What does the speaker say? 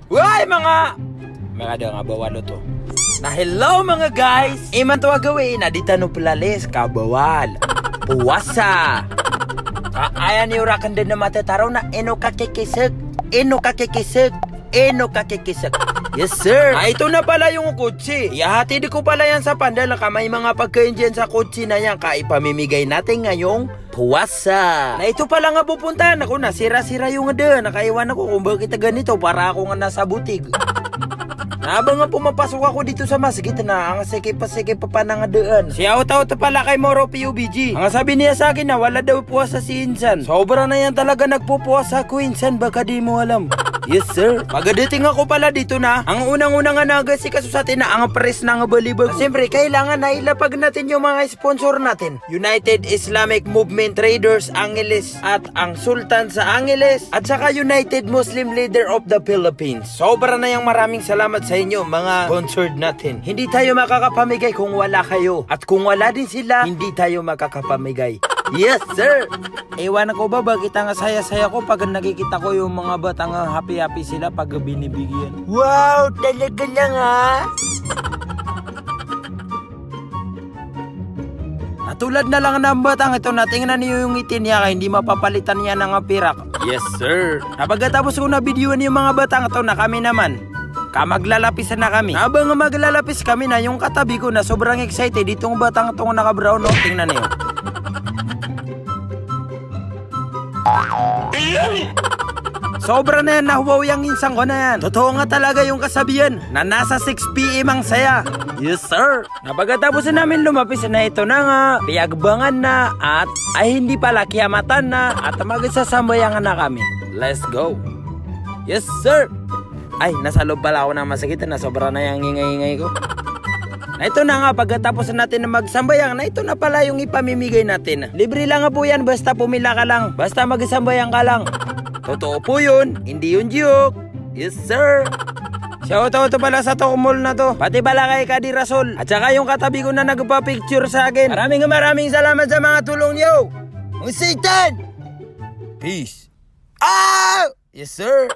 Uy mga nga bawal to. Na hello mga guys. Iman to agawin na dita no pulalis kabawal. Puwasa. Ayan yung rakan din na matataraw na eno kakikisag. Yes sir. Ito na pala yung kutsi. Ihati di ko pala yan sa pandal. May mga pagkain dyan sa kutsi na yan. Kaipamimigay natin ngayong puwasa. Na ito pala nga pupuntahan ako na sira-sira yung ada. Nakaiwan ako kung bakit ganito para ako nga nasa butig. Habang nga pumapasok ako dito sa masjid na ang sikip pa nangadaan. Si Auto pala kay Moro PUBG. Ang sabi niya sa akin na wala daw puwasa si Insan. Sobra na yan talaga nagpupuwasa ko Insan, baka di mo alam. Yes sir. Pagdating ako pala dito na, ang unang-unang nga nagasikaso sa atin na ang press na nga balibag. Siyempre kailangan na ilapag natin yung mga sponsor natin. United Islamic Movement Traders Angeles at ang Sultan sa Angeles at saka United Muslim Leader of the Philippines. Sobra na yung maraming salamat sa inyo mga sponsored natin. Hindi tayo makakapamigay kung wala kayo. At kung wala din sila, hindi tayo makakapamigay. Yes sir. Ewan ko ba bakit ang saya-saya ko pag nakikita ko yung mga batang happy-happy sila pag binibigyan. Wow, talaga lang ha. Tulad na lang ng batang ito na tingnan niyo yung ngiti niya kaya hindi mapapalitan niya ng pirak. Yes sir. Pagkatapos ko na videoan yung mga batang ito na kami naman maglalapis na kami. Habang maglalapis kami na yung katabi ko na sobrang excited itong batang itong naka-brown no. Tingnan niyo. Sobra na yan, nahuwaw yung insang ko na yan. Totoo nga talaga yung kasabihan na nasa 6 PM ang saya. Yes sir. Napagkatapos na namin lumapis na ito na nga, piyagbangan na at ay hindi pala kiamatan na at magsasambayangan na kami. Let's go. Yes sir. Ay, nasa loob pala ako ng masakit na sobra na yung ingay-ingay ko. Na ito na nga, pagkatapos natin na magsambayang, na ito na pala yung ipamimigay natin. Libre lang nga po yan, basta pumila ka lang. Basta magsambayang ka lang. Totoo po yun, hindi yun joke. Yes sir. Shoutout pala sa Tokmol na to. Pati pala kay Kadi Rasol. At saka yung katabi ko na nagpa-picture sa akin. Maraming salamat sa mga tulong niyo. Mga Satan! Peace. Ah! Yes sir.